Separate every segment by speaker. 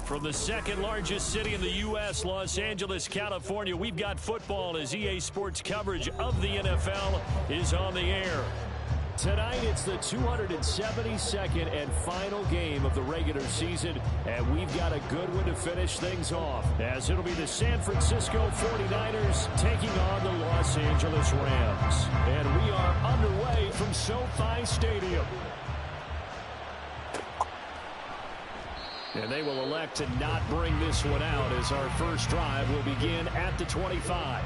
Speaker 1: From the second largest city in the U.S., Los Angeles, California, we've got football as EA Sports coverage of the NFL is on the air. Tonight, it's the 272nd and final game of the regular season, and we've got a good one to finish things off, as it'll be the San Francisco 49ers taking on the Los Angeles Rams. And we are underway from SoFi Stadium. And they will elect to not bring this one out as our first drive will begin at the 25.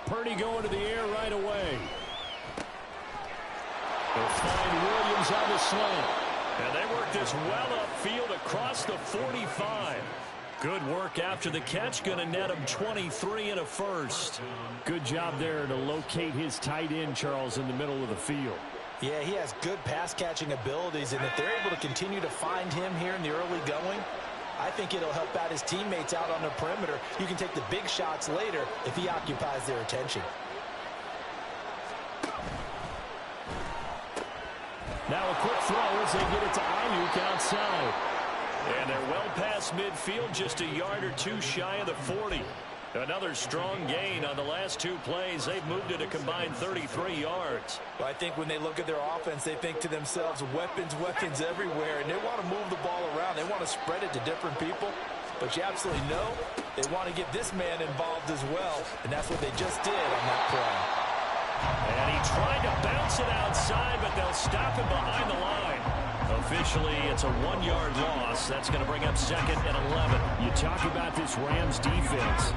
Speaker 1: Purdy going to the air right away. They'll find Williams on the slant. And they work this well upfield across the 45. Good work after the catch. Going to net him 23 and a first. Good job there to locate his tight end, Charles, in the middle of the field.
Speaker 2: Yeah, he has good pass-catching abilities, and if they're able to continue to find him here in the early going, I think it'll help out his teammates out on the perimeter. You can take the big shots later if he occupies their attention.
Speaker 1: Now a quick throw as they get it to Ayuk outside. And they're well past midfield, just a yard or two shy of the 40. Another strong gain on the last two plays. They've moved it a combined 33 yards.
Speaker 2: Well, I think when they look at their offense, they think to themselves, weapons, weapons everywhere, and they want to move the ball around. They want to spread it to different people. But you absolutely know they want to get this man involved as well, and that's what they just did on that play.
Speaker 1: And he tried to bounce it outside, but they'll stop him behind the line. Officially, it's a 1-yard loss. That's going to bring up 2nd and 11. You talk about this Rams defense.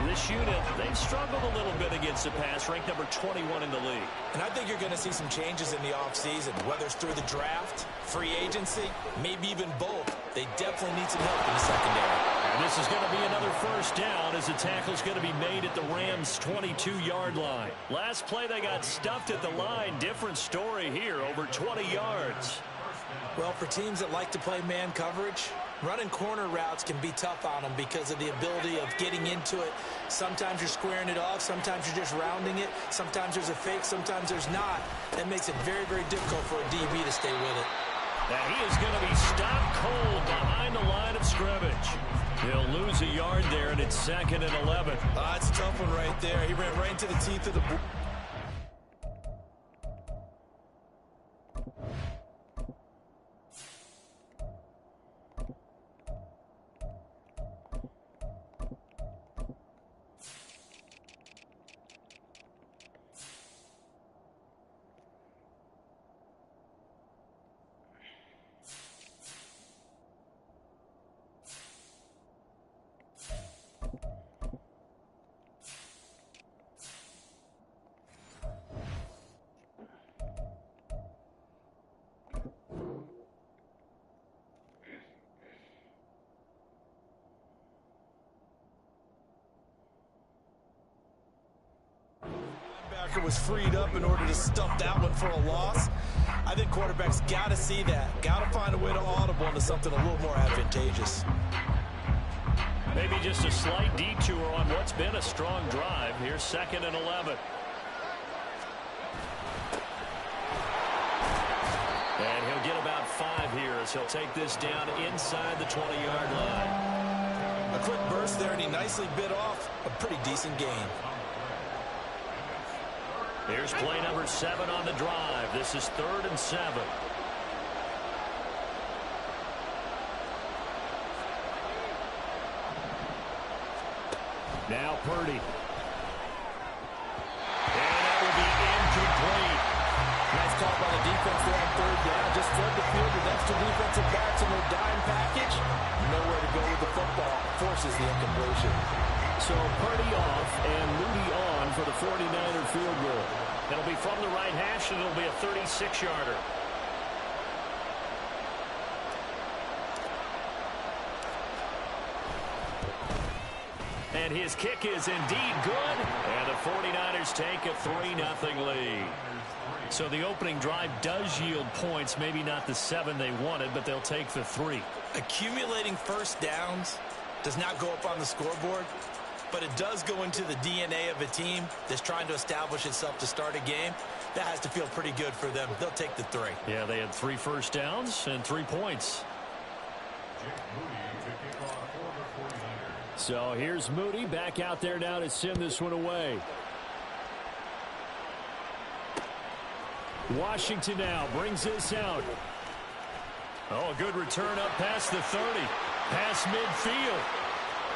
Speaker 1: This unit, they've struggled a little bit against the pass, ranked number 21 in the league.
Speaker 2: And I think you're going to see some changes in the offseason, whether it's through the draft, free agency, maybe even both. They definitely need some help in the secondary.
Speaker 1: And this is going to be another first down as the tackle's going to be made at the Rams' 22-yard line. Last play, they got stuffed at the line. Different story here, over 20 yards.
Speaker 2: Well, for teams that like to play man coverage, running corner routes can be tough on them because of the ability of getting into it. Sometimes you're squaring it off. Sometimes you're just rounding it. Sometimes there's a fake. Sometimes there's not. That makes it very, very difficult for a DB to stay with it.
Speaker 1: Now he is going to be stopped cold behind the line of scrimmage. He'll lose a yard there, and it's 2nd and 11.
Speaker 2: It's a tough one right there. He ran right into the teeth of the bull. Was freed up in order to stuff that one for a loss. I think quarterbacks got to see that. Got to find a way to audible into something a little more advantageous.
Speaker 1: Maybe just a slight detour on what's been a strong drive. Here's 2nd and 11. And he'll get about 5 here as he'll take this down inside the 20-yard line.
Speaker 2: A quick burst there, and he nicely bit off a pretty decent gain.
Speaker 1: Here's play number 7 on the drive. This is 3rd and 7. Now Purdy. And that will be incomplete.
Speaker 2: Nice call by the defense there on 3rd down. Just flood the field with extra defensive backs in their dime package. Nowhere to go with the football. Forces the incompletion.
Speaker 1: So Purdy off and Moody on for the 49er field goal. It'll be from the right hash, and it'll be a 36-yarder. And his kick is indeed good. And the 49ers take a 3-0 lead. So the opening drive does yield points. Maybe not the 7 they wanted, but they'll take the 3.
Speaker 2: Accumulating first downs does not go up on the scoreboard, but it does go into the DNA of a team that's trying to establish itself to start a game. That has to feel pretty good for them. They'll take the 3.
Speaker 1: Yeah, they had 3 first downs and 3 points. So here's Moody back out there now to send this one away. Washington now brings this out. Oh, a good return up past the 30. Past midfield.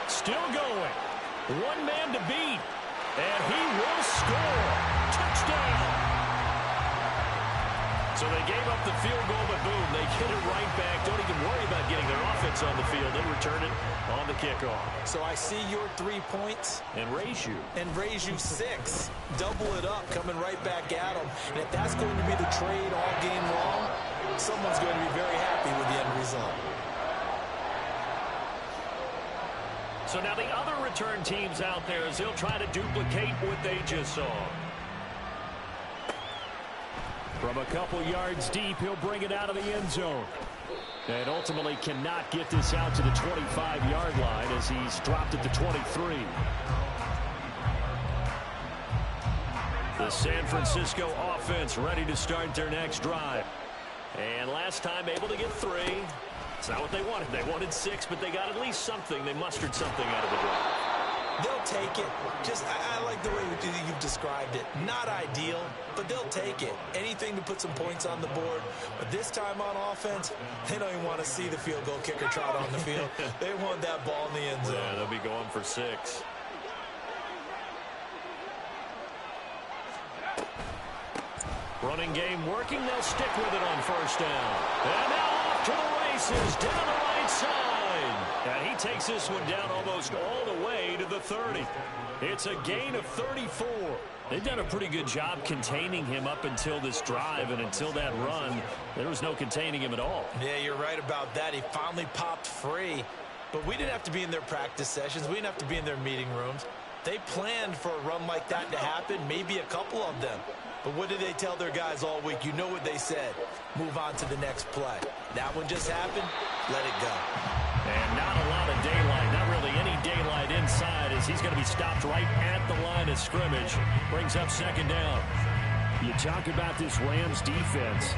Speaker 1: Still going. One man to beat. And he will score. Touchdown. So they gave up the field goal, but boom, they get it right back. Don't even worry about getting their offense on the field. They return it on the kickoff.
Speaker 2: So I see your 3 points.
Speaker 1: And raise you.
Speaker 2: And raise you 6. Double it up, coming right back at them. And if that's going to be the trade all game long, someone's going to be very happy with the end result.
Speaker 1: So now the other return teams out there as they'll try to duplicate what they just saw. From a couple yards deep, he'll bring it out of the end zone. And ultimately cannot get this out to the 25-yard line as he's dropped at the 23. The San Francisco offense ready to start their next drive. And last time able to get 3. It's not what they wanted. They wanted 6, but they got at least something. They mustered something out of the drive.
Speaker 2: They'll take it. Just, I like the way you've described it. Not ideal, but they'll take it. Anything to put some points on the board. But this time on offense, they don't even want to see the field goal kicker trot on the field. They want that ball in the end zone.
Speaker 1: Yeah, they'll be going for 6. Running game working. They'll stick with it on first down. And now off to the races down the right side. And he takes this one down almost all the way to the 30. It's a gain of 34. They've done a pretty good job containing him up until this drive, and until that run, there was no containing him at all.
Speaker 2: Yeah, you're right about that. He finally popped free. But we didn't have to be in their practice sessions. We didn't have to be in their meeting rooms. They planned for a run like that to happen, maybe a couple of them. But what did they tell their guys all week? You know what they said. Move on to the next play. That one just happened. Let it go.
Speaker 1: And not a lot of daylight. Not really any daylight inside as he's going to be stopped right at the line of scrimmage. Brings up second down. You talk about this Rams defense.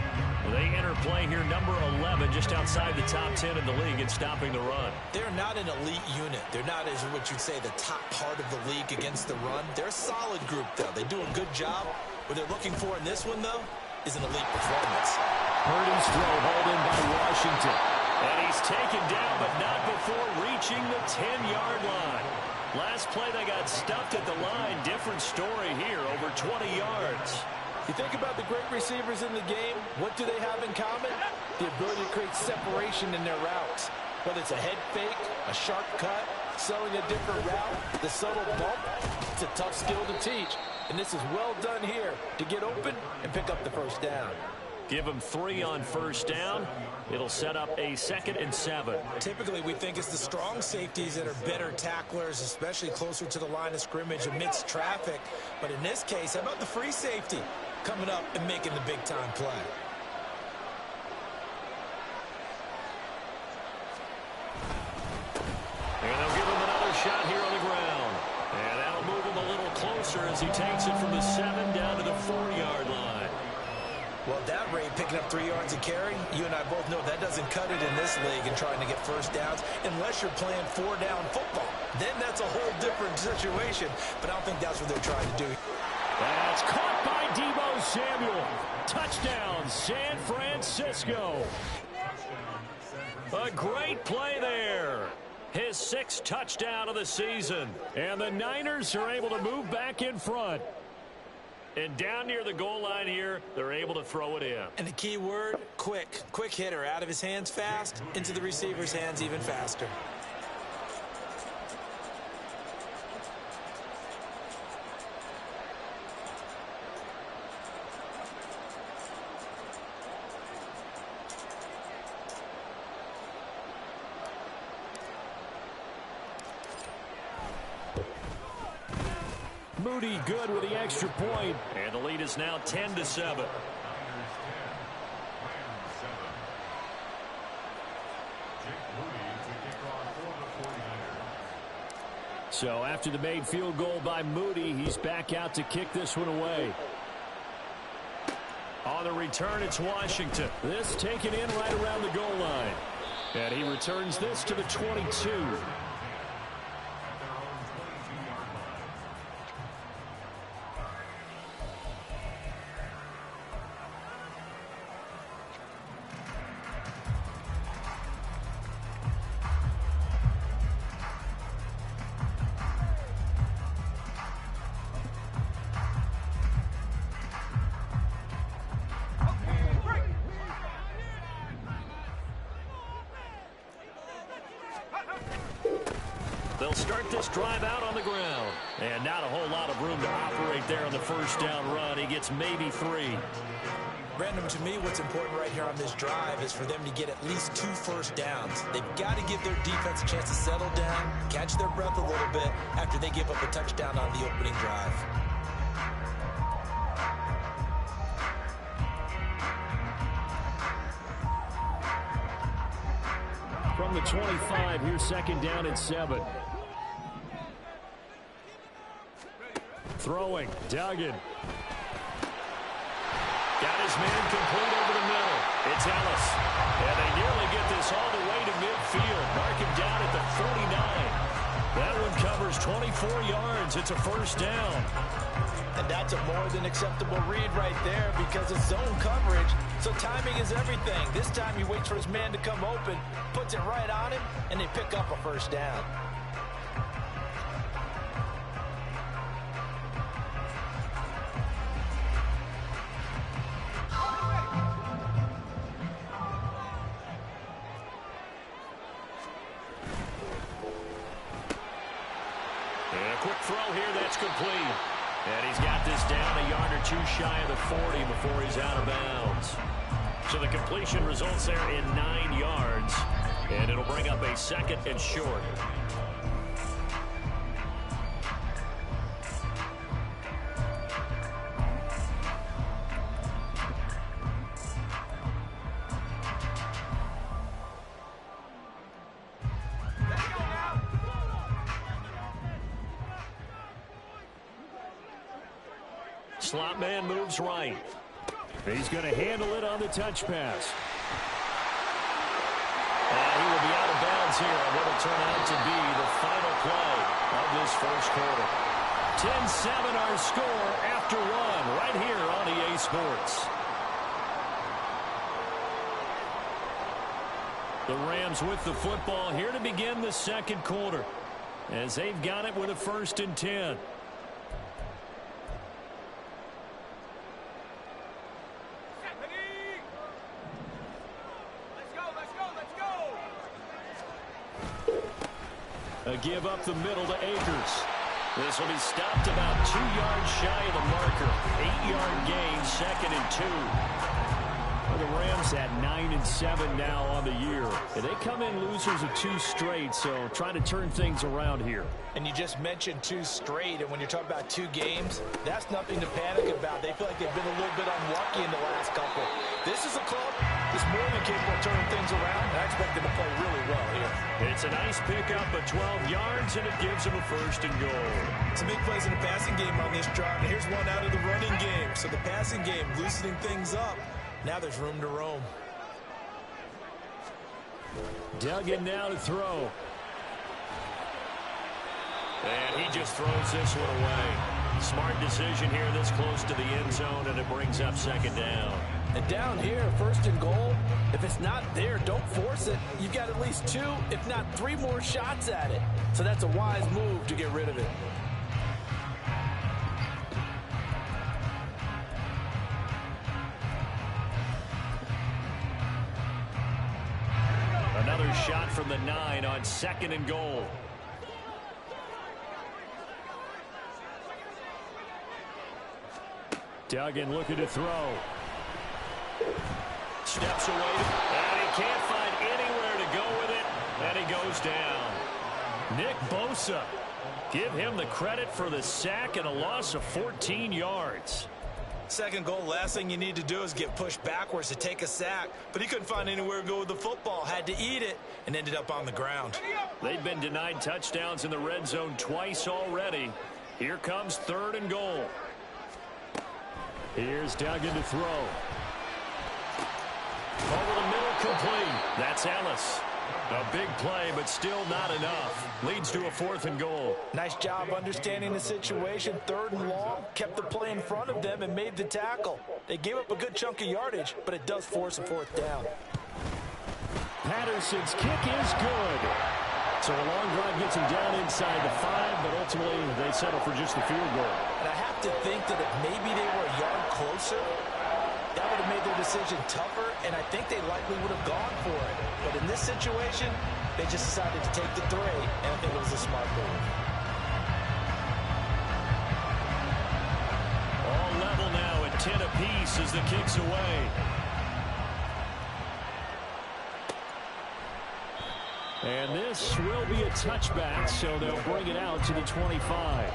Speaker 1: They enter play here number 11, just outside the top 10 in the league in stopping the run.
Speaker 2: They're not an elite unit. They're not, as what you'd say, the top part of the league against the run. They're a solid group, though. They do a good job. What they're looking for in this one, though, is an elite performance.
Speaker 1: Purdy's throw hauled in by Washington. And he's taken down, but not before reaching the 10-yard line. Last play, they got stuffed at the line. Different story here, over 20 yards.
Speaker 3: You think about the great receivers in the game, what do they have in common? The ability to create separation in their routes. Whether it's a head fake, a sharp cut, selling a different route, the subtle bump, it's a tough skill to teach. And this is well done here to get open and pick up the first down.
Speaker 1: Give them 3 on first down. It'll set up a 2nd and 7.
Speaker 2: Typically, we think it's the strong safeties that are better tacklers, especially closer to the line of scrimmage amidst traffic. But in this case, how about the free safety coming up and making the big-time play?
Speaker 1: And they'll give him another shot here on the ground. And that'll move him a little closer as he takes it from the 7 down to the 4-yard line.
Speaker 2: Well, that rate, picking up 3 yards a carry, you and I both know that doesn't cut it in this league and trying to get first downs unless you're playing 4-down football. Then that's a whole different situation, but I don't think that's what they're trying to do.
Speaker 1: That's caught by Deebo Samuel. Touchdown, San Francisco. A great play there. His 6th touchdown of the season. And the Niners are able to move back in front. And down near the goal line here, they're able to throw it in.
Speaker 2: And the key word, quick. Quick hitter. Out of his hands fast, into the receiver's hands even faster.
Speaker 1: Moody good with the extra point. And the lead is now 10-7. So after the made field goal by Moody, he's back out to kick this one away. On the return, it's Washington. This taken in right around the goal line. And he returns this to the 22. They'll start this drive out on the ground. And not a whole lot of room to operate there on the first down run. He gets maybe 3.
Speaker 2: Brandon, to me, what's important right here on this drive is for them to get at least 2 first downs. They've got to give their defense a chance to settle down, catch their breath a little bit after they give up a touchdown on the opening drive.
Speaker 1: From the 25, here's second down and 7. Throwing, Duggan. Got his man complete over the middle. It's Ellis. And they nearly get this all the way to midfield. Mark him down at the 49. That one covers 24 yards. It's a first down.
Speaker 2: And that's a more than acceptable read right there because it's zone coverage. So timing is everything. This time he waits for his man to come open, puts it right on him, and they pick up a first down.
Speaker 1: And a quick throw here that's complete. And he's got this down a yard or 2 shy of the 40 before he's out of bounds. So the completion results there in 9 yards. And it'll bring up a second and short. Slot man moves right. He's going to handle it on the touch pass. And he will be out of bounds here on what will turn out to be the final play of this first quarter. 10-7 our score after 1 right here on EA Sports. The Rams with the football here to begin the second quarter as they've got it with a 1st and 10. A give up the middle to Akers. This will be stopped about 2 yards shy of the marker. 8-yard gain, 2nd and 2. Well, the Rams at 9-7 now on the year. And they come in losers of 2 straight, so trying to turn things around here.
Speaker 2: And you just mentioned 2 straight, and when you're talking about 2 games, that's nothing to panic about. They feel like they've been a little bit unlucky in the last couple. This is a club that's more than capable of turning things around, and I expect them to play really well here.
Speaker 1: It's a nice pickup of 12 yards, and it gives them a 1st and goal.
Speaker 2: Some big plays in the passing game on this drive, and here's one out of the running game. So the passing game loosening things up. Now there's room to roam.
Speaker 1: Duggan now to throw. And he just throws this one away. Smart decision here this close to the end zone, and it brings up 2nd down.
Speaker 2: And down here, 1st and goal, if it's not there, don't force it. You've got at least 2, if not 3 more shots at it. So that's a wise move to get rid of it.
Speaker 1: Another shot from the 9 on 2nd and goal. Duggan looking to throw. Steps away, and he can't find anywhere to go with it, and he goes down. Nick Bosa. Give him the credit for the sack and a loss of 14 yards.
Speaker 2: Second goal, last thing you need to do is get pushed backwards to take a sack. But he couldn't find anywhere to go with the football. Had to eat it and ended up on the ground.
Speaker 1: They've been denied touchdowns in the red zone twice already. Here comes 3rd and goal. Here's Duggan to throw. Over the middle, complete. That's Ellis. A big play, but still not enough. Leads to a 4th and goal.
Speaker 2: Nice job understanding the situation. 3rd and long, kept the play in front of them and made the tackle. They gave up a good chunk of yardage, but it does force a 4th down.
Speaker 1: Patterson's kick is good. So a long drive gets him down inside the 5, but ultimately they settle for just the field goal.
Speaker 2: And I have to think that if maybe they were a yard closer, that would have made their decision tougher, and I think they likely would have gone for it. But in this situation, they just decided to take the 3, and I think it was a smart move.
Speaker 1: All level now at 10 apiece as the kick's away. And this will be a touchback, so they'll bring it out to the 25.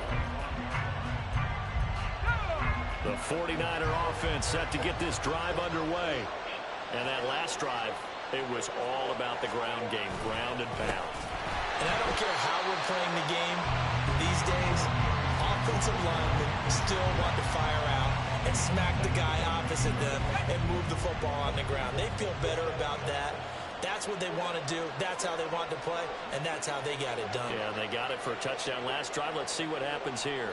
Speaker 1: The 49er offense set to get this drive underway. And that last drive, it was all about the ground game, ground and pound.
Speaker 2: And I don't care how we're playing the game these days, offensive linemen still want to fire out and smack the guy opposite them and move the football on the ground. They feel better about that. That's what they want to do. That's how they want to play, and that's how they got it done.
Speaker 1: Yeah, they got it for a touchdown last drive. Let's see what happens here.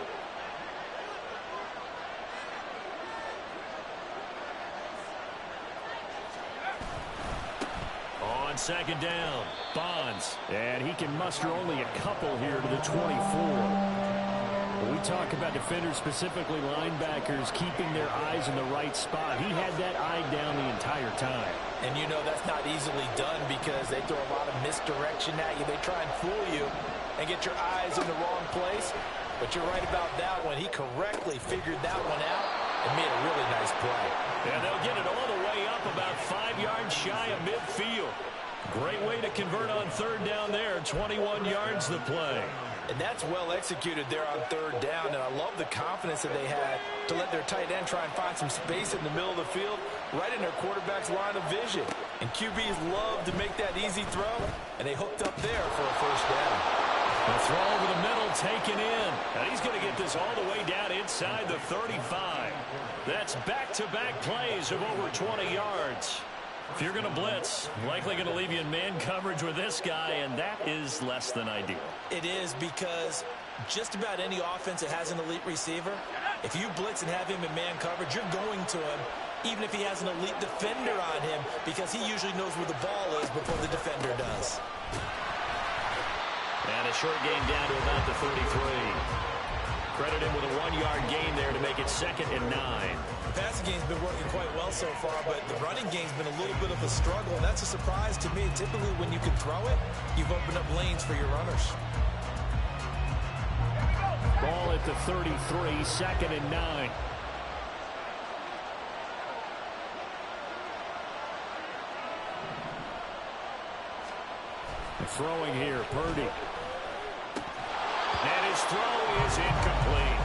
Speaker 1: On 2nd down, Bonds. And he can muster only a couple here to the 24. When we talk about defenders, specifically linebackers, keeping their eyes in the right spot, he had that eye down the entire time.
Speaker 2: And you know that's not easily done because they throw a lot of misdirection at you. They try and fool you and get your eyes in the wrong place. But you're right about that one. He correctly figured that one out and made a really nice play.
Speaker 1: And they'll get it all the way up about 5 yards shy of midfield. Great way to convert on 3rd down there. 21 yards the play.
Speaker 2: And that's well executed there on 3rd down. And I love the confidence that they had to let their tight end try and find some space in the middle of the field, right in their quarterback's line of vision. And QBs love to make that easy throw, and they hooked up there for a 1st down.
Speaker 1: The throw over the middle taken in. And he's going to get this all the way down inside the 35. That's back-to-back plays of over 20 yards. If you're going to blitz, likely going to leave you in man coverage with this guy, and that is less than ideal.
Speaker 2: It is because just about any offense that has an elite receiver, if you blitz and have him in man coverage, you're going to him, even if he has an elite defender on him, because he usually knows where the ball is before the defender does.
Speaker 1: And a short gain down to about the 33. Credit him with a 1-yard gain there to make it 2nd and 9.
Speaker 2: The passing game's been working quite well so far, but the running game's been a little bit of a struggle, and that's a surprise to me. Typically, when you can throw it, you've opened up lanes for your runners.
Speaker 1: Ball at the 33, 2nd and 9. Throwing here, Purdy. And his throw is incomplete.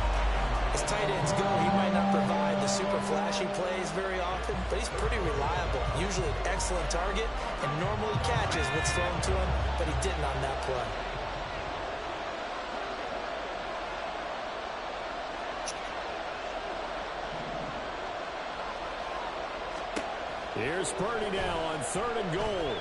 Speaker 2: As tight ends go, he might not provide the super flashy plays very often, but he's pretty reliable. Usually an excellent target and normally catches what's thrown to him, but he didn't on that play.
Speaker 1: Here's Purdy now on 3rd and goal.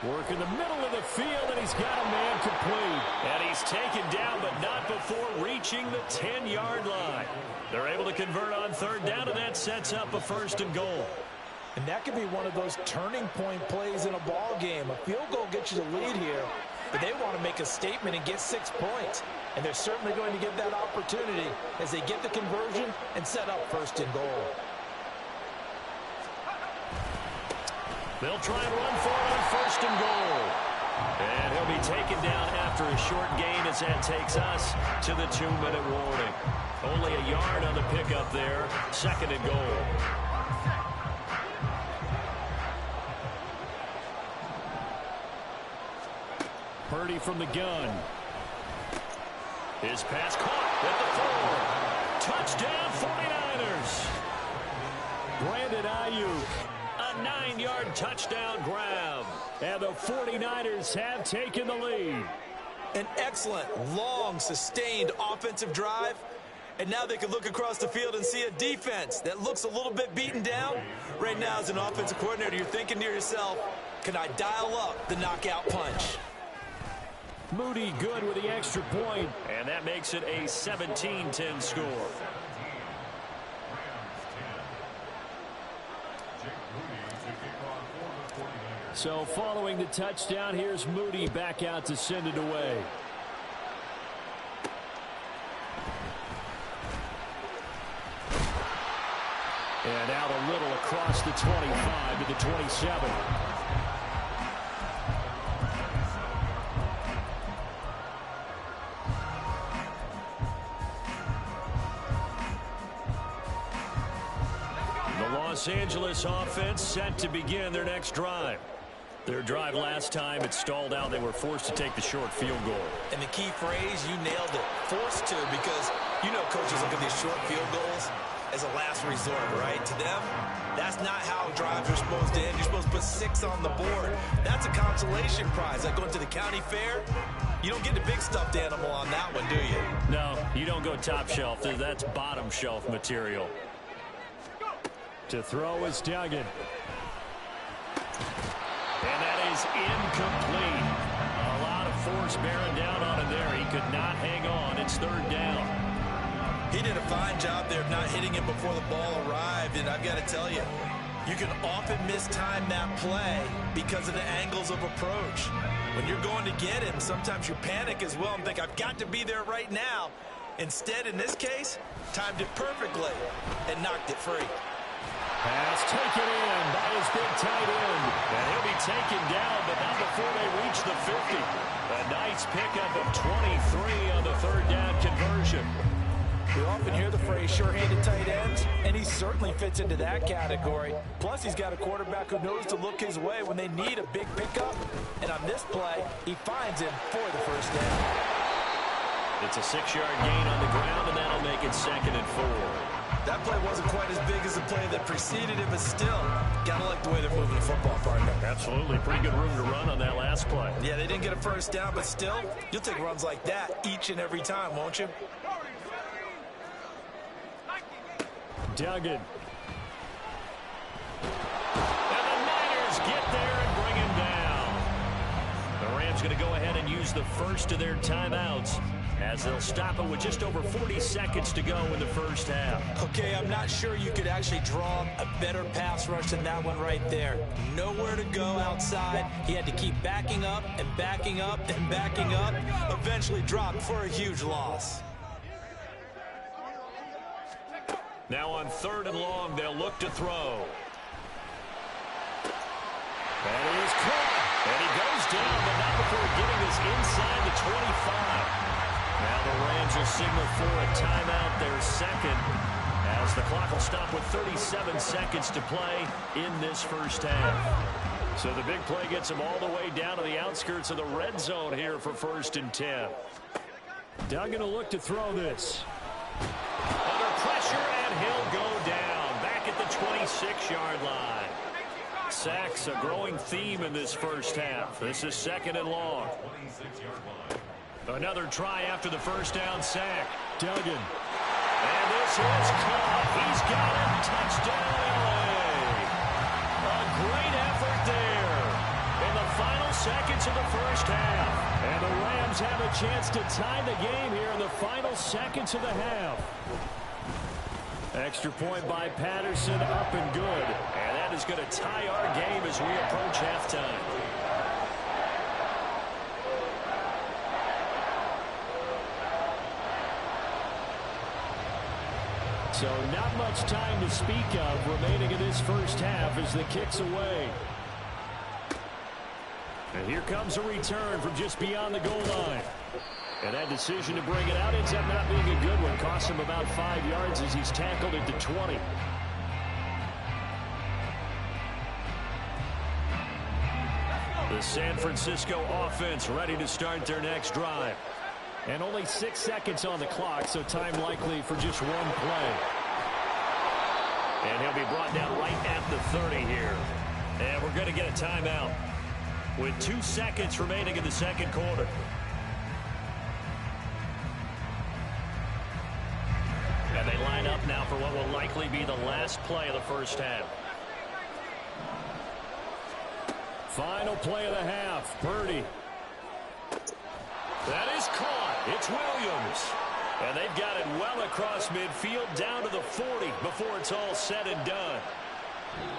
Speaker 1: Work in the middle of the field, and he's got a man complete. And he's taken down, but not before reaching the 10-yard line. They're able to convert on 3rd down, and that sets up a 1st and goal.
Speaker 2: And that could be one of those turning point plays in a ball game. A field goal gets you the lead here, but they want to make a statement and get 6 points. And they're certainly going to get that opportunity as they get the conversion and set up 1st and goal.
Speaker 1: They'll try and run for it on 1st and goal. And he'll be taken down after a short gain as that takes us to the 2-minute warning. Only a yard on the pickup there. 2nd and goal. opportunity from the gun. His pass caught at the 4. Touchdown 49ers. Brandon Ayuk, a 9-yard touchdown grab. And the 49ers have taken the lead.
Speaker 2: An excellent, long, sustained offensive drive. And now they can look across the field and see a defense that looks a little bit beaten down. Right now, as an offensive coordinator, you're thinking to yourself, can I dial up the knockout punch?
Speaker 1: Moody good with the extra point, and that makes it a 17-10 score. So following the touchdown, here's Moody back out to send it away. And out a little across the 25 to the 27. The Los Angeles offense set to begin their next drive. Their drive last time, it stalled out. They were forced to take the short field goal.
Speaker 2: And the key phrase, you nailed it, forced to, because you know coaches look at these short field goals as a last resort, right? To them, that's not how drives are supposed to end. You're supposed to put 6 on the board. That's a consolation prize. Like going to the county fair, you don't get the big stuffed animal on that one, do you?
Speaker 1: No, you don't go top shelf. That's bottom shelf material. To throw is Duggan. And that is incomplete. A lot of force bearing down on him there. He could not hang on. It's 3rd down.
Speaker 2: He did a fine job there of not hitting him before the ball arrived, and I've got to tell you, you can often mistime that play because of the angles of approach. When you're going to get him, sometimes you panic as well and think, I've got to be there right now. Instead, in this case, timed it perfectly and knocked it free.
Speaker 1: Pass taken in by his big tight end. And he'll be taken down, but not before they reach the 50. A nice pickup of 23 on the 3rd down conversion.
Speaker 3: We often hear the phrase sure-handed tight ends, and he certainly fits into that category. Plus, he's got a quarterback who knows to look his way when they need a big pickup. And on this play, he finds him for the 1st down.
Speaker 1: It's a 6-yard gain on the ground, and that'll make it 2nd and 4.
Speaker 2: That play wasn't quite as big as the play that preceded it, but still, gotta like the way they're moving the football, partner.
Speaker 1: Absolutely. Pretty good room to run on that last play.
Speaker 2: Yeah, they didn't get a 1st down, but still, you'll take runs like that each and every time, won't you?
Speaker 1: Duggan. And the Niners get there and bring him down. The Rams going to go ahead and use the first of their timeouts as they'll stop it with just over 40 seconds to go in the 1st half.
Speaker 2: Okay, I'm not sure you could actually draw a better pass rush than that one right there. Nowhere to go outside. He had to keep backing up and backing up and backing up. Eventually dropped for a huge loss.
Speaker 1: Now on 3rd and long, they'll look to throw. And he is caught. And he goes down, but not before getting this inside the 25. Now the Rams will signal for a timeout, their 2nd, as the clock will stop with 37 seconds to play in this 1st half. So the big play gets him all the way down to the outskirts of the red zone here for 1st and 10. Duggan will look to throw this. Under pressure, and he'll go down back at the 26-yard line. Sacks a growing theme in this 1st half. This is 2nd and long. Another try after the 1st down sack. Duggan. And this is caught. He's got it. Touchdown, LA. A great effort there in the final seconds of the 1st half. And the Rams have a chance to tie the game here in the final seconds of the half. Extra point by Patterson, up and good. And that is going to tie our game as we approach halftime. So not much time to speak of remaining in this 1st half as the kick's away. And here comes a return from just beyond the goal line. And that decision to bring it out ends up not being a good one. Cost him about 5 yards as he's tackled at the 20. The The San Francisco offense ready to start their next drive.
Speaker 4: And only 6 seconds on the clock, so time likely for just one play.
Speaker 1: And he'll be brought down right at the 30 here. And we're going to get a timeout with 2 seconds remaining in the second quarter. And they line up now for what will likely be the last play of the first half.
Speaker 4: Final play of the half. Purdy.
Speaker 1: That is caught. It's Williams. And they've got it well across midfield down to the 40 before it's all said and done.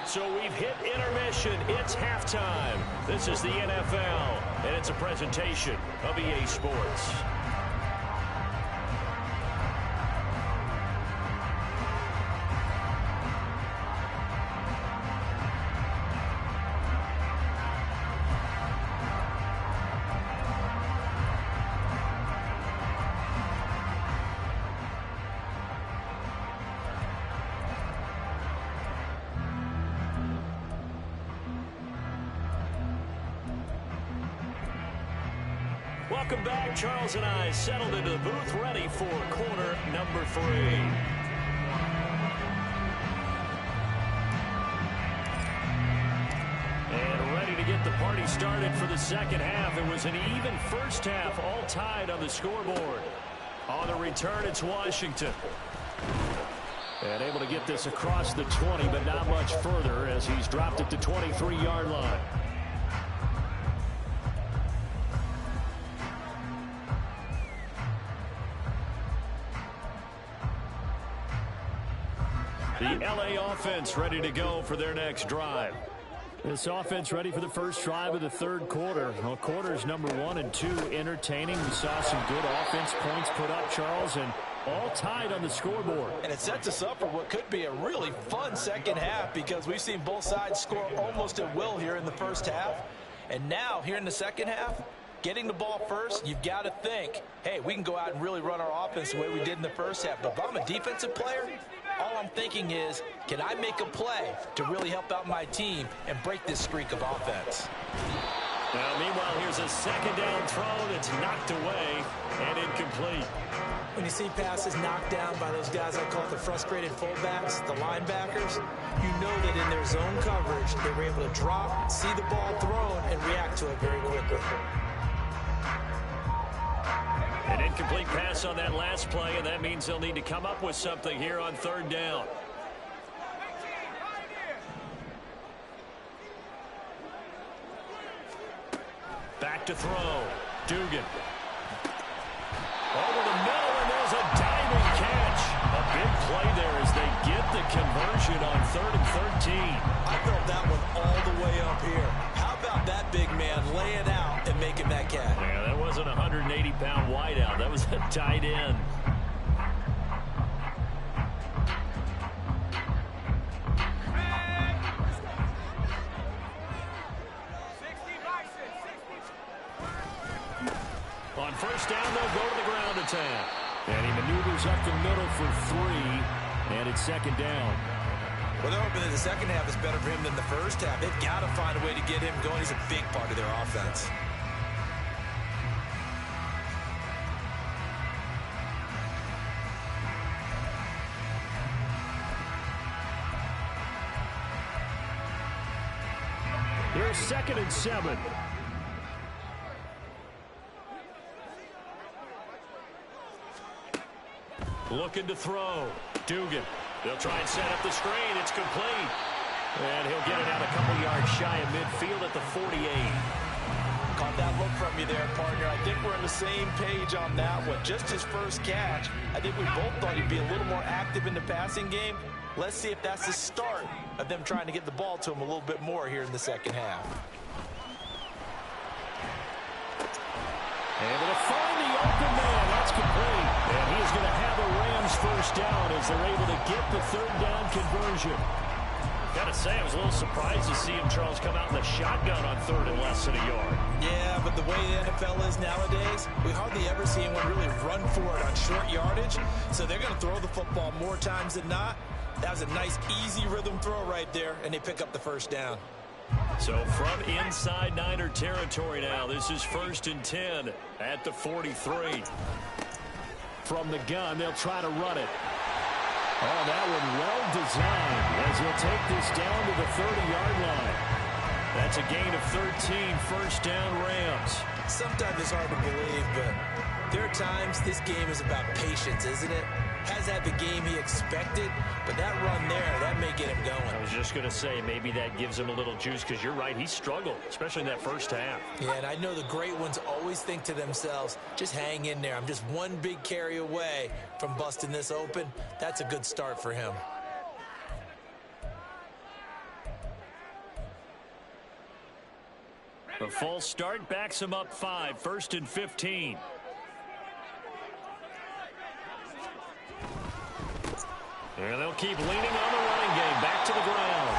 Speaker 1: So we've hit intermission. It's halftime. This is the NFL, and it's a presentation of EA Sports. Welcome back. Charles and I settled into the booth, ready for quarter number 3. And ready to get the party started for the second half. It was an even first half, all tied on the scoreboard. On the return, it's Washington. And able to get this across the 20, but not much further as he's dropped it to 23-yard line. The LA offense ready to go for their next drive.
Speaker 4: This offense ready for the first drive of the third quarter. Well, quarters number 1 and 2 entertaining. We saw some good offense points put up, Charles, and all tied on the scoreboard.
Speaker 2: And it sets us up for what could be a really fun second half because we've seen both sides score almost at will here in the first half. And now, here in the second half, getting the ball first, you've got to think, hey, we can go out and really run our offense the way we did in the first half. But if I'm a defensive player, all I'm thinking is, can I make a play to really help out my team and break this streak of offense?
Speaker 1: Now, meanwhile, here's a second down throw that's knocked away and incomplete.
Speaker 2: When you see passes knocked down by those guys I call the frustrated fullbacks, the linebackers, you know that in their zone coverage, they were able to drop, see the ball thrown, and react to it very quickly.
Speaker 1: An incomplete pass on that last play, and that means they'll need to come up with something here on third down. Back to throw. Dugan. Over the middle, and there's a diving catch. A big play there as they get the conversion on 3rd and 13.
Speaker 2: I felt that one all the way up here. How about that big man laying out and making that catch?
Speaker 1: Yeah, that wasn't a 180-pound wideout. That was a tight end. On first down, they'll go to the ground attack.
Speaker 4: And he maneuvers up the middle for 3, and it's second down.
Speaker 2: Well, they're hoping that the second half is better for him than the first half. They've got to find a way to get him going. He's a big part of their offense.
Speaker 4: Here's 2nd and 7.
Speaker 1: Looking to throw. Dugan. They'll try and set up the screen. It's complete. And he'll get it out a couple yards shy of midfield at the 48.
Speaker 2: Caught that look from you there, partner. I think we're on the same page on that one. Just his first catch. I think we both thought he'd be a little more active in the passing game. Let's see if that's the start of them trying to get the ball to him a little bit more here in the second half.
Speaker 1: Able to find the open man. That's complete. And he is going to have a Rams first down as they're able to get the third down conversion. Got to say, I was a little surprised to see him, Charles, come out in the shotgun on 3rd and less than a yard.
Speaker 2: Yeah, but the way the NFL is nowadays, we hardly ever see anyone really run for it on short yardage. So they're going to throw the football more times than not. That was a nice, easy rhythm throw right there, and they pick up the first down.
Speaker 1: So from inside Niner territory now, this is 1st and 10 at the 43.
Speaker 4: From the gun, they'll try to run it. Oh, that one well designed as he'll take this down to the 30-yard line. That's a gain of 13, first down Rams.
Speaker 2: Sometimes it's hard to believe, but there are times this game is about patience, isn't it? Has had the game he expected, but that run there, that may get him going.
Speaker 1: I was just going to say, maybe that gives him a little juice, because you're right, he struggled, especially in that first half.
Speaker 2: Yeah, and I know the great ones always think to themselves, just hang in there. I'm just one big carry away from busting this open. That's a good start for him.
Speaker 1: The false start backs him up 5, 1st and 15. And they'll keep leaning on the running game. Back to the ground.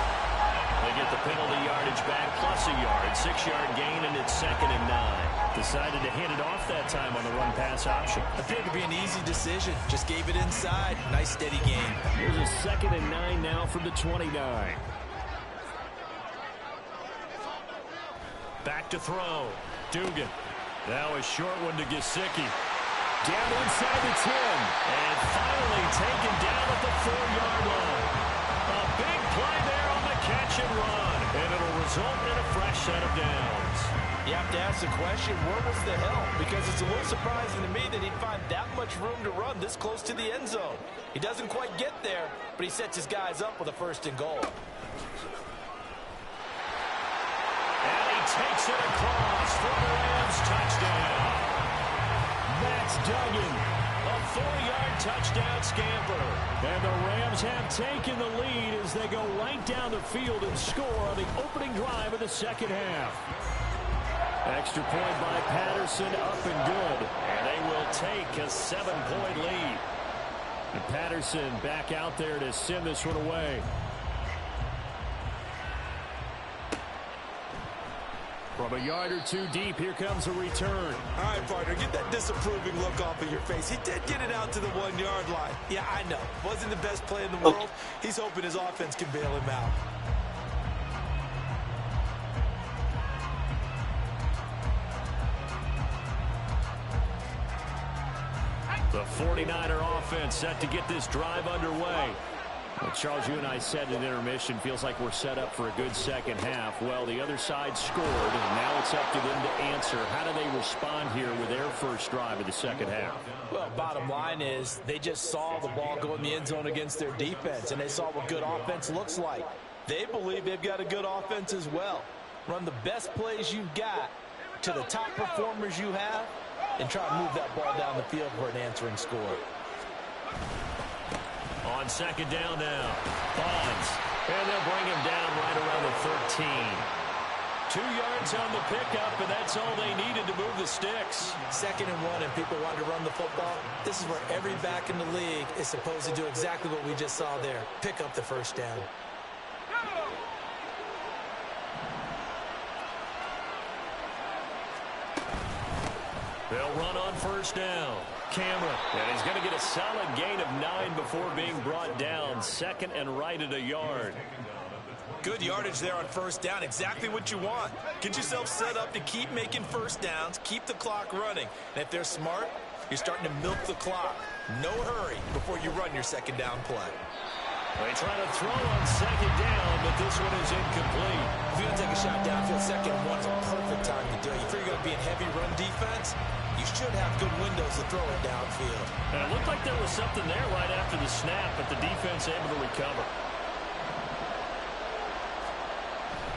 Speaker 1: They get the penalty yardage back plus a yard. 6-yard gain, and it's 2nd and 9. Decided to hand it off that time on the run-pass option.
Speaker 2: I think it'd be an easy decision. Just gave it inside. Nice, steady gain.
Speaker 4: Here's a 2nd and 9 now from the 29.
Speaker 1: Back to throw. Dugan. Now a short one to Gesicki.
Speaker 4: Down inside the 10.
Speaker 1: And finally taken down at the 4-yard line. A big play there on the catch and run. And it'll result in a fresh set of downs.
Speaker 3: You have to ask the question, where was the help? Because it's a little surprising to me that he'd find that much room to run this close to the end zone. He doesn't quite get there, but he sets his guys up with a 1st and goal.
Speaker 1: And he takes it across for the Rams touchdown.
Speaker 4: That's Duggan.
Speaker 1: A 4-yard touchdown scamper.
Speaker 4: And the Rams have taken the lead as they go right down the field and score on the opening drive of the second half. Extra point by Patterson, up and good.
Speaker 1: And they will take a 7-point lead.
Speaker 4: And Patterson back out there to send this one away. From a yard or two deep, here comes a return.
Speaker 2: All right, partner, get that disapproving look off of your face. He did get it out to the 1-yard line. Yeah, I know. Wasn't the best play in the world. He's hoping his offense can bail him out.
Speaker 1: The 49er offense set to get this drive underway.
Speaker 4: Well, Charles, you and I said at intermission, feels like we're set up for a good second half. Well, the other side scored, and now it's up to them to answer. How do they respond here with their first drive of the second half?
Speaker 3: Well, bottom line is they just saw the ball go in the end zone against their defense, and they saw what good offense looks like. They believe they've got a good offense as well. Run the best plays you've got to the top performers you have, and try to move that ball down the field for an answering score.
Speaker 1: On 2nd down now, Bonds. And they'll bring him down right around the 13. 2 yards on the pickup, and that's all they needed to move the sticks.
Speaker 2: 2nd and 1, and people want to run the football. This is where every back in the league is supposed to do exactly what we just saw there. Pick up the 1st down.
Speaker 1: They'll run on 1st down. Cameron, and he's going to get a solid gain of 9 before being brought down. 2nd and right at a yard.
Speaker 2: Good yardage there on 1st down. Exactly what you want. Get yourself set up to keep making 1st downs, keep the clock running. And if they're smart, you're starting to milk the clock. No hurry before you run your 2nd down play.
Speaker 1: They try to throw on 2nd down, but this one is incomplete.
Speaker 2: If you're going to take a shot downfield, 2nd and 1 is a perfect time to do it. You figure you're going to be in heavy run defense, you should have good windows to throw it downfield.
Speaker 1: And it looked like there was something there right after the snap, but the defense able to recover.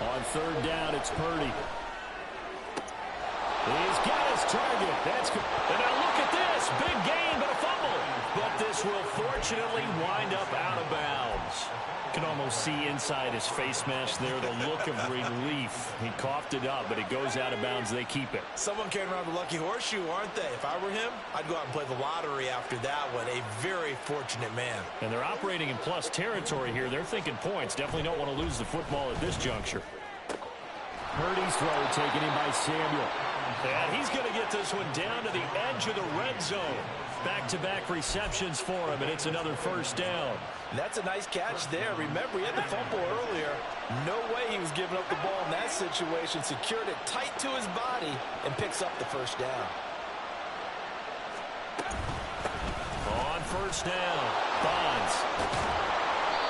Speaker 4: On 3rd down, it's Purdy. He's got his target. That's good.
Speaker 1: And now look at this. Big gain, but a fumble. But this will fortunately wind up out of bounds.
Speaker 4: You can almost see inside his face mask there the look of relief. He coughed it up, but it goes out of bounds. They keep it.
Speaker 2: Someone carrying around the lucky horseshoe, aren't they? If I were him, I'd go out and play the lottery after that one. A very fortunate man.
Speaker 4: And they're operating in plus territory here. They're thinking points. Definitely don't want to lose the football at this juncture. Purdy's throw taken in by Samuel.
Speaker 1: And he's going to get this one down to the edge of the red zone. Back-to-back receptions for him, and it's another first down.
Speaker 3: That's a nice catch there. Remember, he had the fumble earlier. No way he was giving up the ball in that situation. Secured it tight to his body and picks up the first down.
Speaker 1: On first down, Bonds.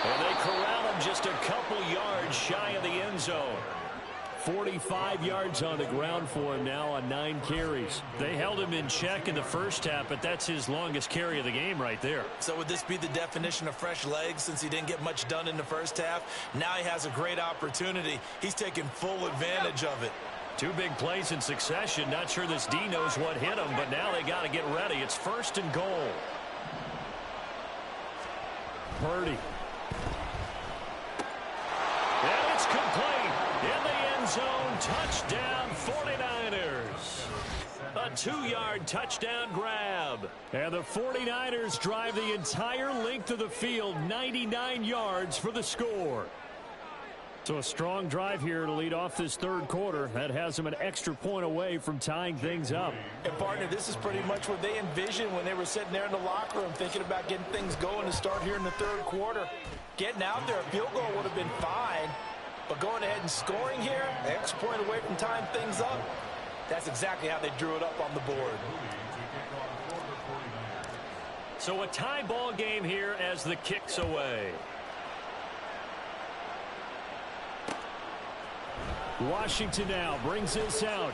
Speaker 1: And they corral him just a couple yards shy of the end zone. 45 yards on the ground for him now on 9 carries. They held him in check in the first half, but that's his longest carry of the game right there.
Speaker 2: So would this be the definition of fresh legs since he didn't get much done in the first half? Now he has a great opportunity. He's taking full advantage of it.
Speaker 1: 2 big plays in succession. Not sure this D knows what hit him, but now they got to get ready. It's first and goal. Purdy. And it's complete. In the end zone, touchdown 49ers. A 2-yard touchdown grab. And the 49ers drive the entire length of the field, 99 yards for the score. So a strong drive here to lead off this third quarter. That has them an extra point away from tying things up.
Speaker 3: And, partner, this is pretty much what they envisioned when they were sitting there in the locker room thinking about getting things going to start here in the third quarter. Getting out there, a field goal would have been fine. But going ahead and scoring here, an extra point away from tying things up, that's exactly how they drew it up on the board.
Speaker 1: So a tie ball game here as the kick's away. Washington now brings this out.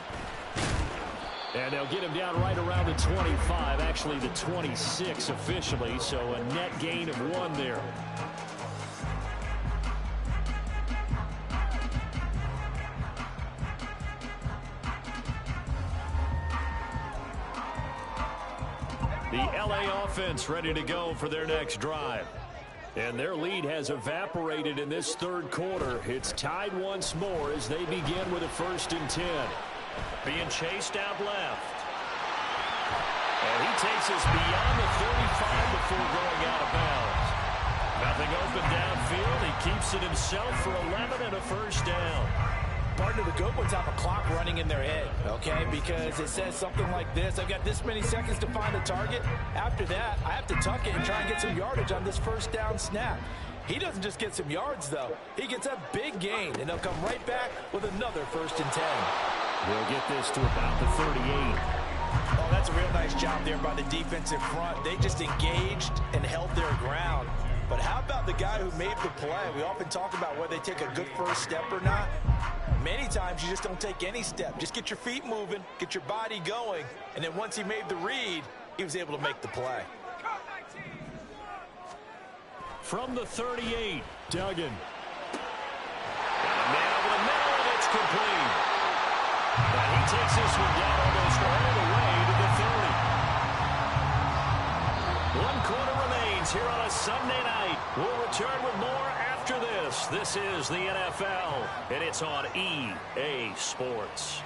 Speaker 1: And they'll get him down right around the 25, actually the 26 officially, so a net gain of 1 there. The LA offense ready to go for their next drive. And their lead has evaporated in this third quarter. It's tied once more as they begin with a 1st and 10. Being chased out left. And he takes us beyond the 35 before going out of bounds. Nothing open downfield. He keeps it himself for 11 and a first down.
Speaker 3: Partner, the good ones have a clock running in their head, okay? Because it says something like this. I've got this many seconds to find the target. After that, I have to tuck it and try and get some yardage on this first down snap. He doesn't just get some yards, though. He gets a big gain, and they'll come right back with another 1st and 10.
Speaker 1: They'll get this to about the 38.
Speaker 3: Oh, that's a real nice job there by the defensive front. They just engaged and held their ground. But how about the guy who made the play? We often talk about whether they take a good first step or not. Many times you just don't take any step. Just get your feet moving, get your body going, and then once he made the read, he was able to make the play.
Speaker 1: From the 38, Duggan. Got a man over the middle, and it's complete. And he takes this one down almost all the way to the 30. 1 quarter remains here on a Sunday night. We'll return with more after this. This is the NFL, and it's on EA Sports.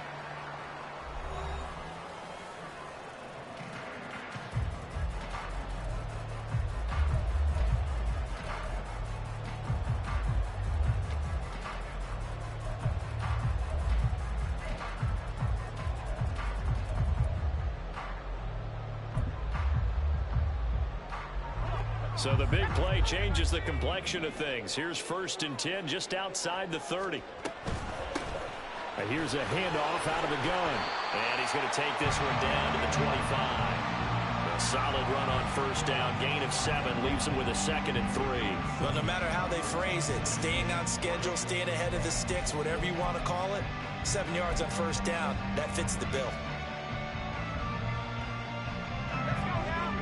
Speaker 1: So the big play changes the complexion of things. Here's 1st and 10 just outside the 30. And here's a handoff out of the gun. And he's going to take this one down to the 25. A solid run on first down. Gain of 7 leaves him with a 2nd and 3.
Speaker 2: Well, no matter how they phrase it, staying on schedule, staying ahead of the sticks, whatever you want to call it, 7 yards on first down, that fits the bill.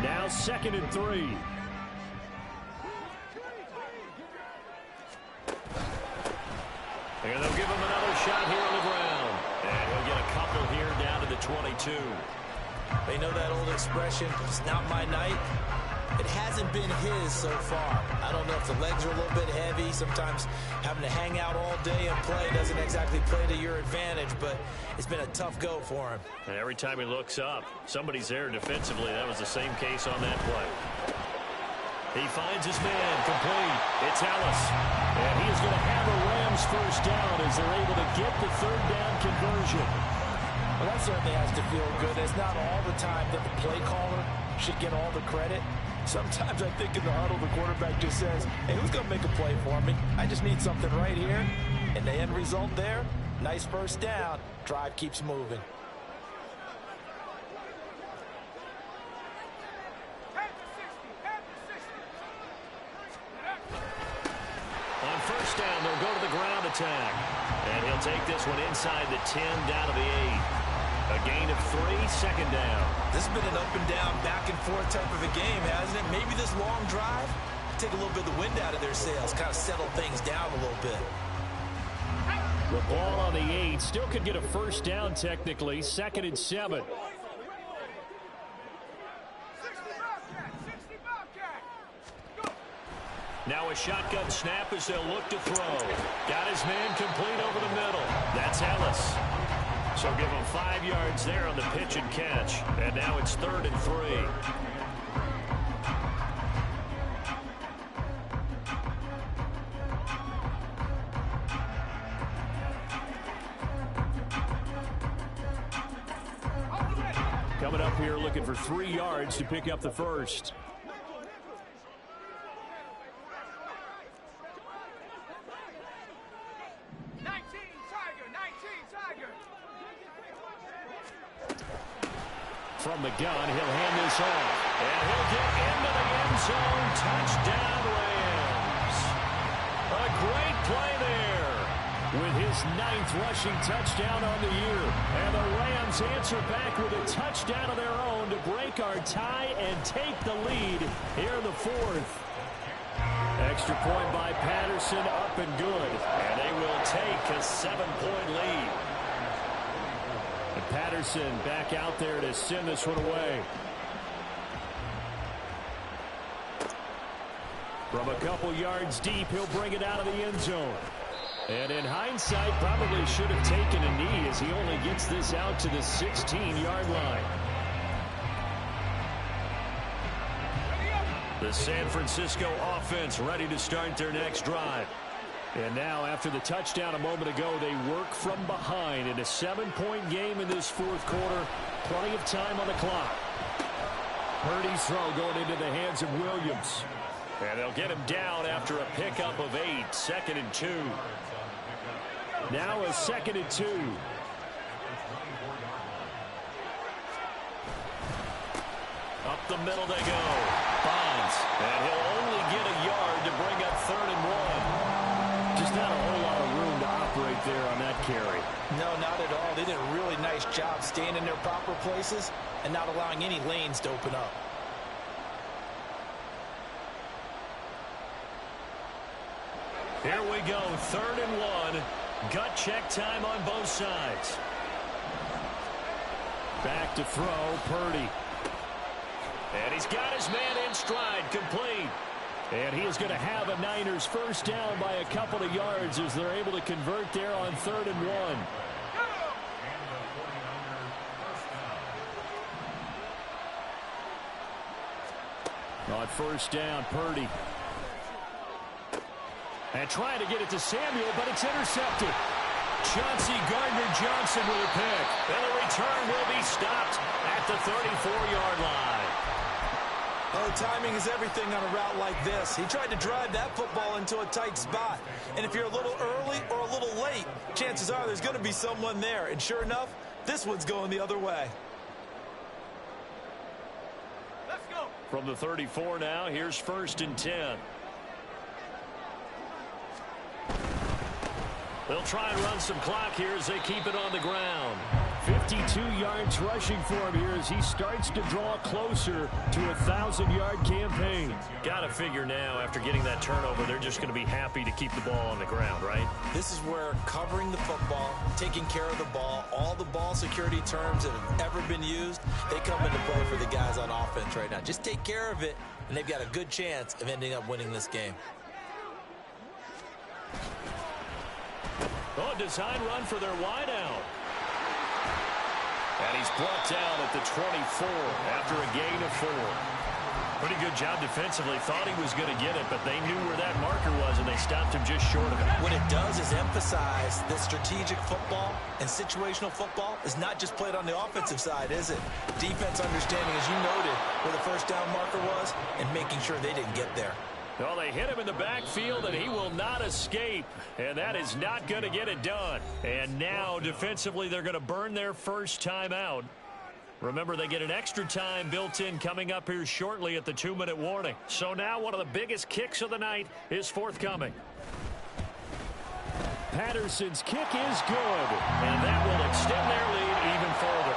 Speaker 1: Now 2nd and 3. And they'll give him another shot here on the ground. And he'll get a couple here down to the 22.
Speaker 2: They know that old expression, it's not my night. It hasn't been his so far. I don't know if the legs are a little bit heavy. Sometimes having to hang out all day and play doesn't exactly play to your advantage, but it's been a tough go for him.
Speaker 1: And every time he looks up, somebody's there defensively. That was the same case on that play. He finds his man, complete. It's Ellis. And he is going to have a Rams first down as they're able to get the 3rd down conversion.
Speaker 3: Well, that certainly has to feel good. It's not all the time that the play caller should get all the credit. Sometimes I think in the huddle, the quarterback just says, hey, who's going to make a play for me? I just need something right here. And the end result there, nice first down. Drive keeps moving.
Speaker 1: On first down, they'll go to the ground attack. And he'll take this one inside the 10, down to the 8. A gain of 3, second down.
Speaker 2: This has been an up and down, back and forth type of a game, hasn't it? Maybe this long drive, take a little bit of the wind out of their sails, kind of settle things down a little bit.
Speaker 1: The ball on the 8, still could get a first down technically, 2nd and 7. Now a shotgun snap as they'll look to throw. Got his man complete over the middle. That's Ellis. So give him 5 yards there on the pitch and catch. And now it's 3rd and 3. Coming up here looking for 3 yards to pick up the first. From the gun, he'll hand this off. And he'll get into the end zone. Touchdown, Rams. A great play there with his 9th rushing touchdown on the year. And the Rams answer back with a touchdown of their own to break our tie and take the lead here in the 4th. Extra point by Patterson, up and good. And they will take a 7-point lead. And Patterson back out there to send this one away. From a couple yards deep, he'll bring it out of the end zone. And in hindsight, probably should have taken a knee as he only gets this out to the 16-yard line. The San Francisco offense ready to start their next drive. And now, after the touchdown a moment ago, they work from behind in a 7-point game in this 4th quarter. Plenty of time on the clock. Purdy's throw going into the hands of Williams. And they'll get him down after a pickup of 8, 2nd and 2. Now a 2nd and 2. Up the middle they go. Bonds. And he'll only get a yard to bring up 3rd and 1. Just not a whole lot of room to operate there on that carry.
Speaker 2: No, not at all. They did a really nice job staying in their proper places and not allowing any lanes to open up.
Speaker 1: Here we go, 3rd and 1. Gut check time on both sides. Back to throw, Purdy. And he's got his man in stride, complete. And he is going to have a Niners first down by a couple of yards as they're able to convert there on 3rd and 1. On first down, Purdy. And trying to get it to Samuel, but it's intercepted. Chauncey Gardner-Johnson with a pick. And the return will be stopped at the 34-yard line.
Speaker 2: Oh, timing is everything on a route like this. He tried to drive that football into a tight spot. And if you're a little early or a little late, chances are there's going to be someone there. And sure enough, this one's going the other way.
Speaker 1: Let's go. From the 34 now, here's 1st and 10. They'll try and run some clock here as they keep it on the ground. 52 yards rushing for him here as he starts to draw closer to a 1,000-yard campaign. Got to figure now, after getting that turnover, they're just going to be happy to keep the ball on the ground, right?
Speaker 2: This is where covering the football, taking care of the ball, all the ball security terms that have ever been used, they come into play for the guys on offense right now. Just take care of it, and they've got a good chance of ending up winning this game.
Speaker 1: Oh, design run for their wideout. And he's brought down at the 24 after a gain of 4. Pretty good job defensively. Thought he was going to get it, but they knew where that marker was, and they stopped him just short of it.
Speaker 2: What it does is emphasize that strategic football and situational football is not just played on the offensive side, is it? Defense understanding, as you noted, where the first down marker was and making sure they didn't get there.
Speaker 1: Well, they hit him in the backfield, and he will not escape. And that is not going to get it done. And now, defensively, they're going to burn their first timeout. Remember, they get an extra time built in coming up here shortly at the 2-minute warning. So now one of the biggest kicks of the night is forthcoming. Patterson's kick is good, and that will extend their lead even further.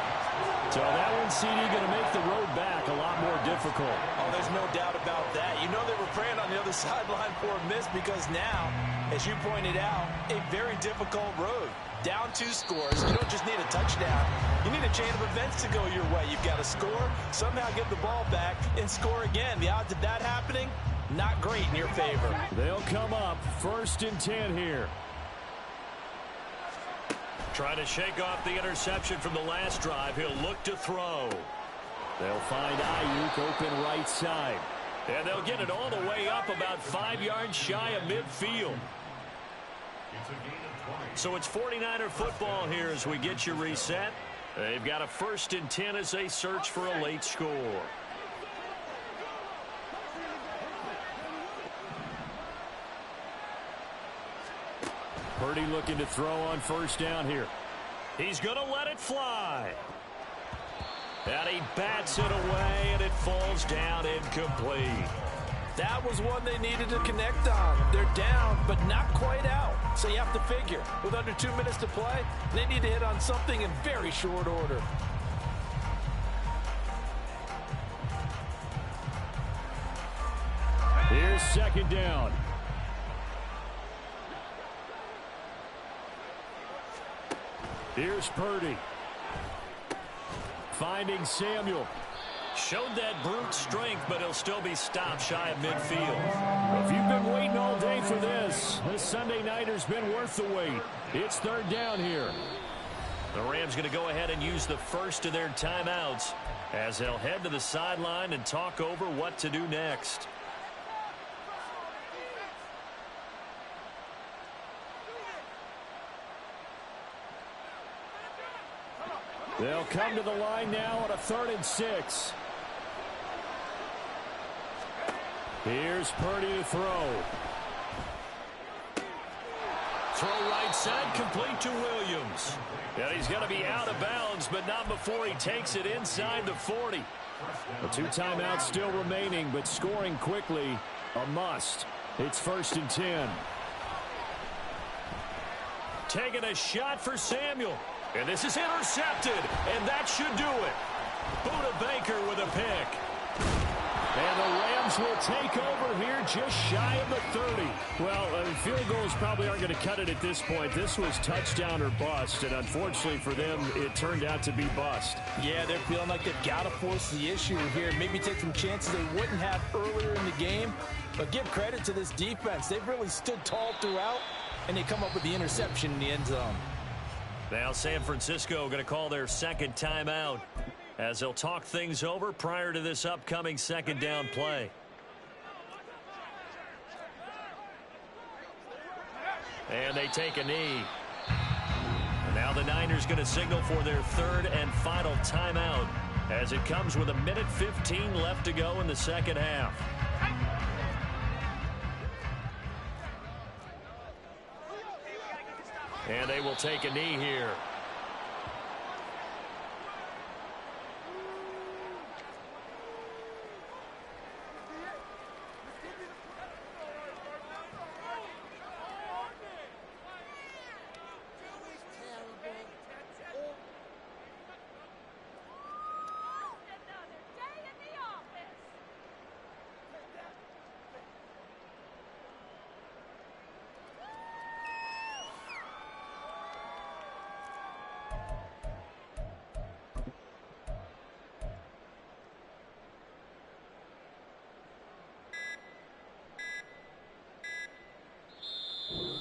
Speaker 1: So that one, CD, going to make the road back a lot more difficult.
Speaker 2: Oh, there's no doubt about that. You know they were praying on the other sideline for a miss because now, as you pointed out, a very difficult road. Down 2 scores. You don't just need a touchdown. You need a chain of events to go your way. You've got to score, somehow get the ball back, and score again. The odds of that happening, not great in your favor.
Speaker 1: They'll come up 1st and 10 here. Trying to shake off the interception from the last drive. He'll look to throw. They'll find Ayuk open right side. And they'll get it all the way up about 5 yards shy of midfield. So it's 49er football here as we get you reset. They've got a 1st and 10 as they search for a late score. Purdy looking to throw on 1st down here. He's going to let it fly. And he bats it away, and it falls down incomplete.
Speaker 2: That was one they needed to connect on. They're down, but not quite out. So you have to figure, with under 2 minutes to play, they need to hit on something in very short order.
Speaker 1: Here's 2nd down. Here's Purdy. Finding Samuel. Showed that brute strength, but he'll still be stopped shy of midfield. If you've been waiting all day for this Sunday nighter's been worth the wait. It's 3rd down here. The Rams going to go ahead and use the first of their timeouts as they'll head to the sideline and talk over what to do next. They'll come to the line now on a 3rd and 6. Here's Purdy to throw. Throw right side, complete to Williams. And he's going to be out of bounds, but not before he takes it inside the 40. The 2 timeouts still remaining, but scoring quickly, a must. It's 1st and 10. Taking a shot for Samuel. And this is intercepted, and that should do it. Buda Baker with a pick. And the Rams will take over here just shy of the 30. Well, field goals probably aren't going to cut it at this point. This was touchdown or bust, and unfortunately for them, it turned out to be bust.
Speaker 2: Yeah, they're feeling like they've got to force the issue here. Maybe take some chances they wouldn't have earlier in the game. But give credit to this defense. They've really stood tall throughout, and they come up with the interception in the end zone.
Speaker 1: Now San Francisco going to call their 2nd timeout as they'll talk things over prior to this upcoming 2nd down play. And they take a knee. And now the Niners going to signal for their 3rd and final timeout as it comes with 1:15 left to go in the 2nd half. And they will take a knee here.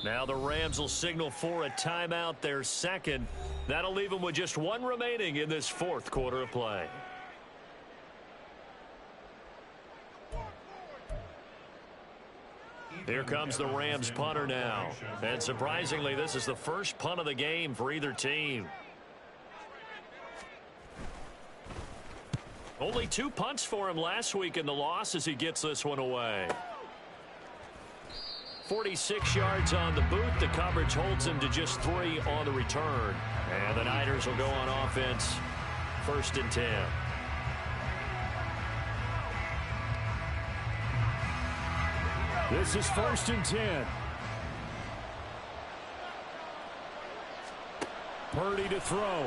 Speaker 1: Now the Rams will signal for a timeout, their 2nd. That'll leave them with just 1 remaining in this 4th quarter of play. Here comes the Rams punter now. And surprisingly, this is the first punt of the game for either team. Only 2 punts for him last week in the loss as he gets this one away. 46 yards on the boot. The coverage holds him to just 3 on the return. And the Niners will go on offense. 1st and 10.
Speaker 4: This is 1st and 10. Purdy to throw.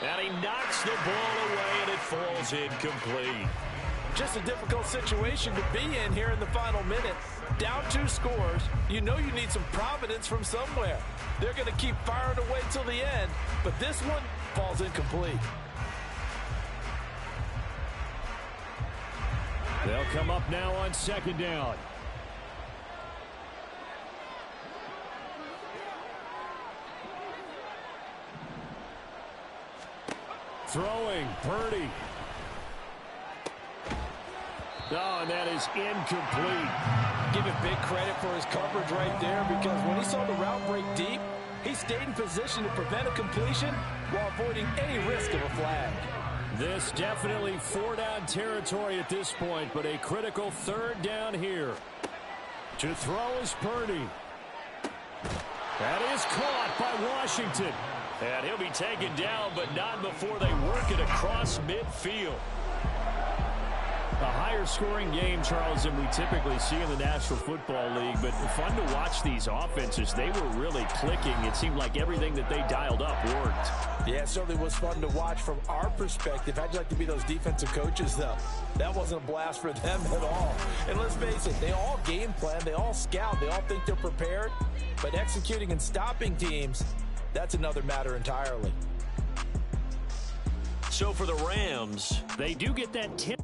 Speaker 1: And he knocks the ball away, and it falls incomplete.
Speaker 3: Just a difficult situation to be in here in the final minute. Down 2 scores. You know you need some providence from somewhere. They're going to keep firing away till the end, but this one falls incomplete.
Speaker 4: They'll come up now on 2nd down. Throwing, Purdy. Oh, and that is incomplete.
Speaker 3: Give him big credit for his coverage right there, because when he saw the route break deep, he stayed in position to prevent a completion while avoiding any risk of a flag.
Speaker 4: This definitely 4-down territory at this point, but a critical 3rd down here. To throw is Purdy. That is caught by Washington.
Speaker 1: And he'll be taken down, but not before they work it across midfield.
Speaker 4: A higher scoring game, Charles, than we typically see in the National Football League, but fun to watch these offenses. They were really clicking. It seemed like everything that they dialed up worked.
Speaker 3: Yeah, it certainly was fun to watch from our perspective. How'd you like to be those defensive coaches, though? That wasn't a blast for them at all. And let's face it, they all game plan, they all scout, they all think they're prepared, but executing and stopping teams, that's another matter entirely.
Speaker 1: So for the Rams,
Speaker 4: they do get that tip.